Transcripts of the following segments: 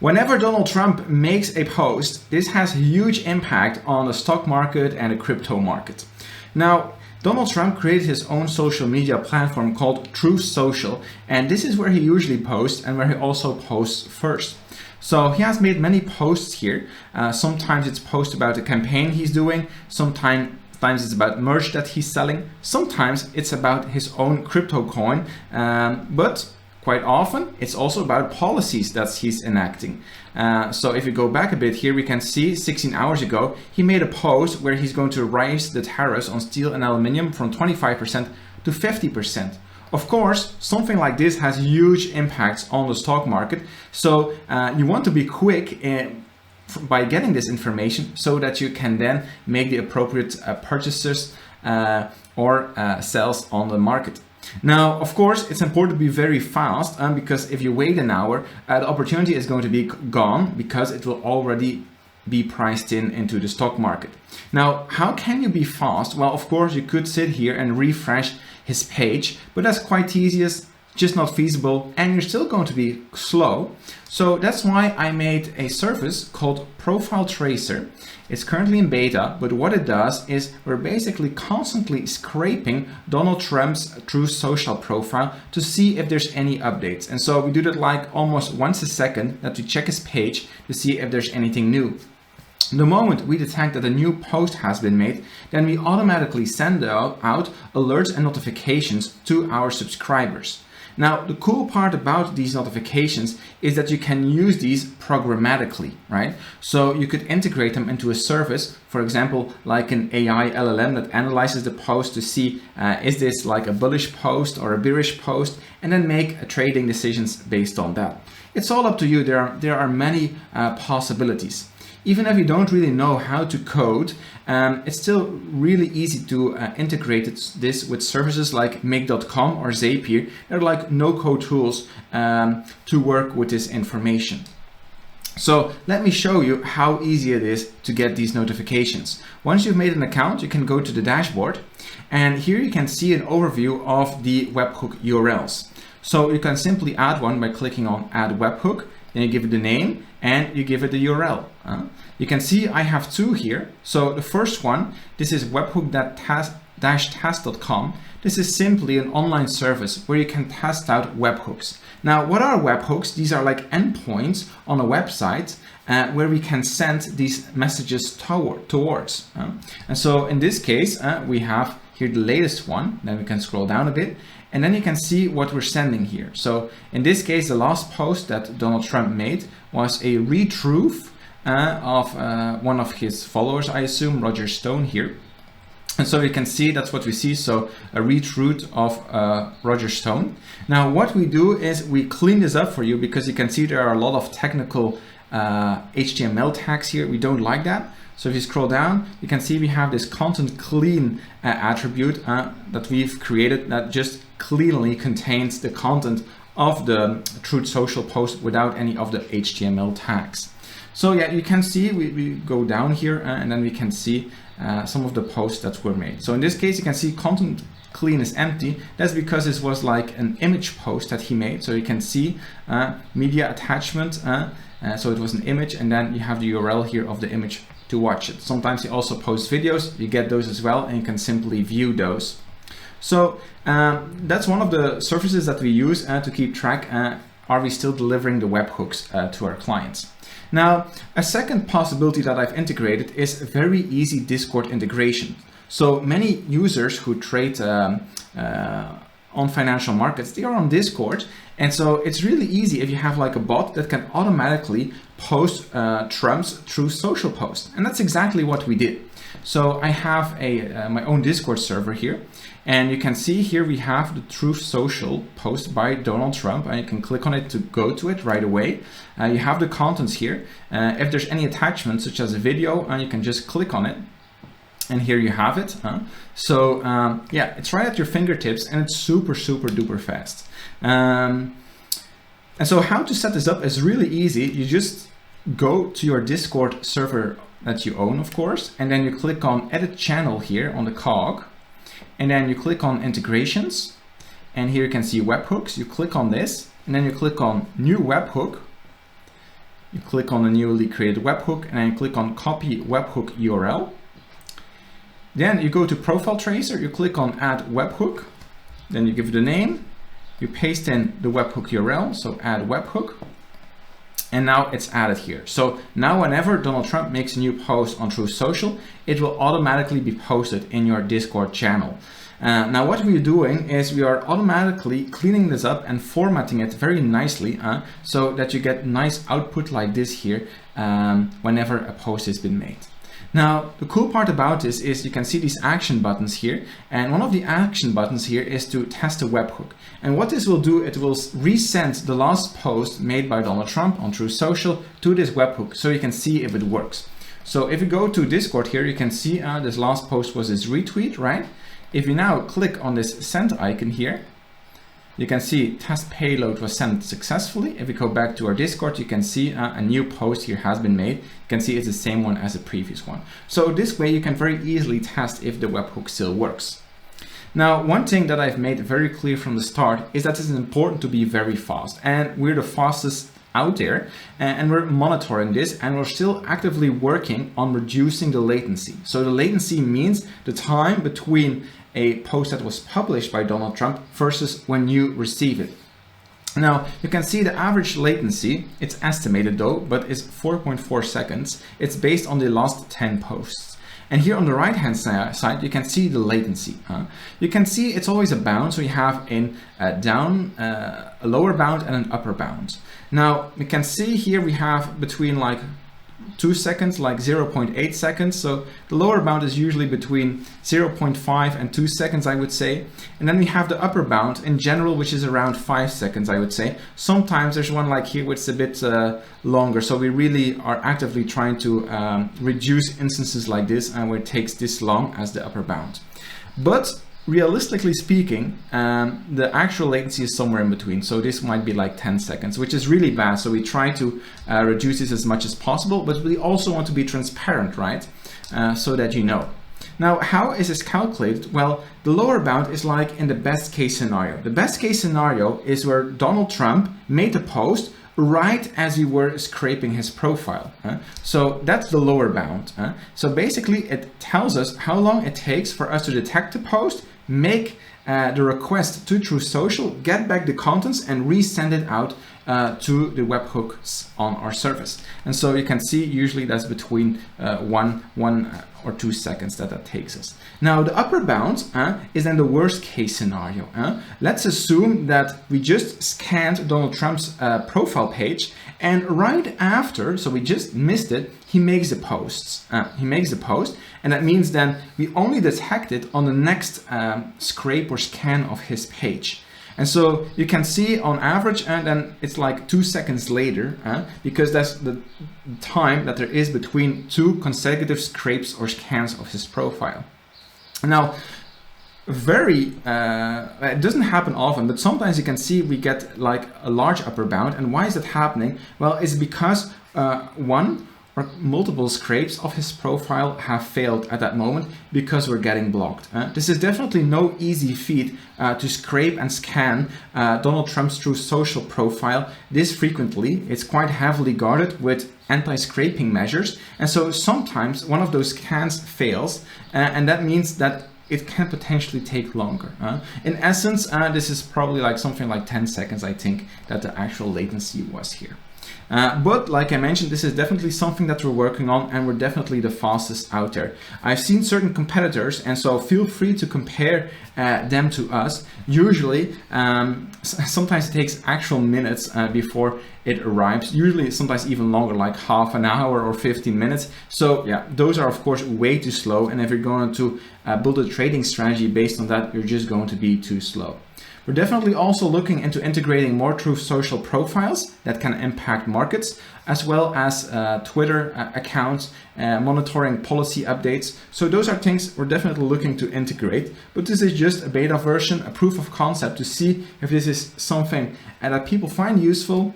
Whenever Donald Trump makes a post, this has a huge impact on the stock market and the crypto market. Now, Donald Trump created his own social media platform called Truth Social, and this is where he usually posts and where he also posts first. So he has made many posts here. Sometimes it's posts about a campaign he's doing, sometimes it's about merch that he's selling, sometimes it's about his own crypto coin, but quite often it's also about policies that he's enacting. So if you go back a bit here, we can see 16 hours ago, he made a post where he's going to raise the tariffs on steel and aluminum from 25% to 50%. Of course, something like this has huge impacts on the stock market. So you want to be quick by getting this information so that you can then make the appropriate purchases or sales on the market. Now, of course, it's important to be very fast because if you wait an hour, the opportunity is going to be gone because it will already be priced into the stock market. Now, how can you be fast? Well, of course, you could sit here and refresh his page, but that's quite tedious, just not feasible, and you're still going to be slow. So that's why I made a service called Profile Tracer. It's currently in beta, but what it does is we're basically constantly scraping Donald Trump's Truth Social profile to see if there's any updates. And so we do that like almost once a second, that we check his page to see if there's anything new. The moment we detect that a new post has been made, then we automatically send out alerts and notifications to our subscribers. Now, the cool part about these notifications is that you can use these programmatically, right? So you could integrate them into a service, for example, like an AI LLM that analyzes the post to see is this like a bullish post or a bearish post, and then make trading decisions based on that. It's all up to you. There are many possibilities. Even if you don't really know how to code, it's still really easy to integrate this with services like Make.com or Zapier. They're like no-code tools to work with this information. So let me show you how easy it is to get these notifications. Once you've made an account, you can go to the dashboard, and here you can see an overview of the Webhook URLs. So you can simply add one by clicking on Add Webhook. Then you give it the name and you give it the URL. You can see I have two here. So the first one, this is webhook-test.com. This is simply an online service where you can test out webhooks. Now, what are webhooks? These are like endpoints on a website where we can send these messages towards. And so in this case, we have here the latest one. Then we can scroll down a bit. And then you can see what we're sending here. So in this case, the last post that Donald Trump made was a retruth of one of his followers, I assume, Roger Stone here. And so you can see that's what we see. So a retruth of Roger Stone. Now what we do is we clean this up for you because you can see there are a lot of technical HTML tags here. We don't like that. So if you scroll down, you can see we have this content clean attribute that we've created that just cleanly contains the content of the Truth Social post without any of the HTML tags. So yeah, you can see we go down here and then we can see some of the posts that were made. So in this case, you can see content clean is empty. That's because this was like an image post that he made. So you can see media attachment. So it was an image, and then you have the URL here of the image to watch it. Sometimes he also posts videos. You get those as well, and you can simply view those. So that's one of the services that we use to keep track. Are we still delivering the webhooks to our clients? Now, a second possibility that I've integrated is a very easy Discord integration. So many users who trade on financial markets, they are on Discord. And so it's really easy if you have like a bot that can automatically post Trump's Truth Social post. And that's exactly what we did. So I have my own Discord server here. And you can see here we have the Truth Social post by Donald Trump, and you can click on it to go to it right away. You have the contents here. If there's any attachment, such as a video, you can just click on it. And here you have it. So yeah, it's right at your fingertips, and it's super, super duper fast. And so how to set this up is really easy. You just go to your Discord server that you own, of course, and then you click on Edit Channel here on the cog. And then you click on integrations, and here you can see webhooks. You click on this, and then you click on new webhook, You click on the newly created webhook and then click on copy webhook URL. Then you go to profile tracer, you click on add webhook, then you give it a name, you paste in the webhook URL, so add webhook, and now it's added here. So now whenever Donald Trump makes a new post on Truth Social, it will automatically be posted in your Discord channel. Now what we're doing is we are automatically cleaning this up and formatting it very nicely so that you get nice output like this here whenever a post has been made. Now, the cool part about this is you can see these action buttons here, and one of the action buttons here is to test a webhook. And what this will do, it will resend the last post made by Donald Trump on Truth Social to this webhook so you can see if it works. So if you go to Discord here, you can see this last post was this retweet, right? If you now click on this send icon here, you can see test payload was sent successfully. If we go back to our Discord, you can see a new post here has been made. You can see it's the same one as the previous one. So this way you can very easily test if the webhook still works. Now, one thing that I've made very clear from the start is that it's important to be very fast, and we're the fastest out there, and we're monitoring this, and we're still actively working on reducing the latency. So the latency means the time between a post that was published by Donald Trump versus when you receive it. Now, you can see the average latency, it's estimated though, but it's 4.4 seconds. It's based on the last 10 posts. And here on the right hand side, you can see the latency. You can see it's always a bound, so you have a lower bound and an upper bound. Now, you can see here we have between like 2 seconds, like 0.8 seconds. So the lower bound is usually between 0.5 and 2 seconds, I would say. And then we have the upper bound in general, which is around 5 seconds, I would say. Sometimes there's one like here, which is a bit longer. So we really are actively trying to reduce instances like this and where it takes this long as the upper bound. But realistically speaking, the actual latency is somewhere in between. So this might be like 10 seconds, which is really bad. So we try to reduce this as much as possible, but we also want to be transparent, right? So that you know. Now, how is this calculated? Well, the lower bound is like in the best case scenario. The best case scenario is where Donald Trump made a post right as we were scraping his profile. So that's the lower bound. So basically it tells us how long it takes for us to detect the post, make the request to Truth Social, get back the contents and resend it out to the webhooks on our service. And so you can see usually that's between 1 or 2 seconds that takes us. Now the upper bound is then the worst case scenario. Let's assume that we just scanned Donald Trump's profile page, and right after, so we just missed it, he makes the posts. He makes the post, and that means then we only detect it on the next scrape or scan of his page. And so you can see on average, and then it's like 2 seconds later, because that's the time that there is between 2 consecutive scrapes or scans of his profile. Now, it doesn't happen often, but sometimes you can see we get like a large upper bound. And why is that happening? Well, it's because one or multiple scrapes of his profile have failed at that moment because we're getting blocked. This is definitely no easy feat to scrape and scan Donald Trump's Truth Social profile this frequently. It's quite heavily guarded with anti-scraping measures. And so sometimes one of those scans fails, and that means that it can potentially take longer. In essence, this is probably like something like 10 seconds, I think, that the actual latency was here. But like I mentioned, this is definitely something that we're working on, and we're definitely the fastest out there. I've seen certain competitors, and so feel free to compare them to us. Usually, sometimes it takes actual minutes before it arrives. Usually, sometimes even longer, like half an hour or 15 minutes. So yeah, those are of course way too slow. And if you're going to build a trading strategy based on that, you're just going to be too slow. We're definitely also looking into integrating more Truth Social profiles that can impact markets, as well as Twitter accounts, monitoring policy updates. So those are things we're definitely looking to integrate, but this is just a beta version, a proof of concept to see if this is something that people find useful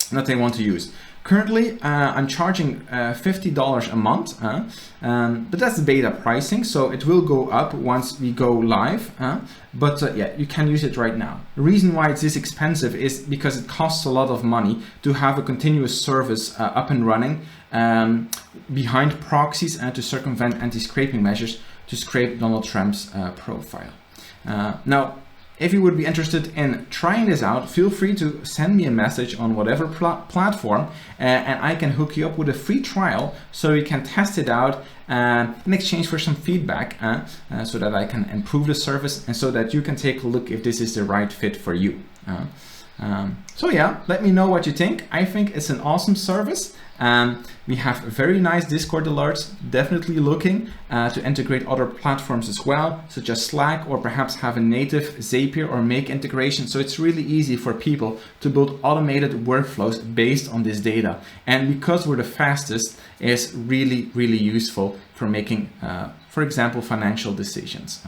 and that they want to use. Currently, I'm charging $50 a month, but that's the beta pricing, so it will go up once we go live. But yeah, you can use it right now. The reason why it's this expensive is because it costs a lot of money to have a continuous service up and running behind proxies and to circumvent anti-scraping measures to scrape Donald Trump's profile. Now, if you would be interested in trying this out, feel free to send me a message on whatever platform and I can hook you up with a free trial so you can test it out in exchange for some feedback so that I can improve the service and so that you can take a look if this is the right fit for you. So yeah, let me know what you think. I think it's an awesome service. We have very nice Discord alerts, definitely looking to integrate other platforms as well, such as Slack, or perhaps have a native Zapier or Make integration. So it's really easy for people to build automated workflows based on this data. And because we're the fastest, it's really, really useful for making, for example, financial decisions.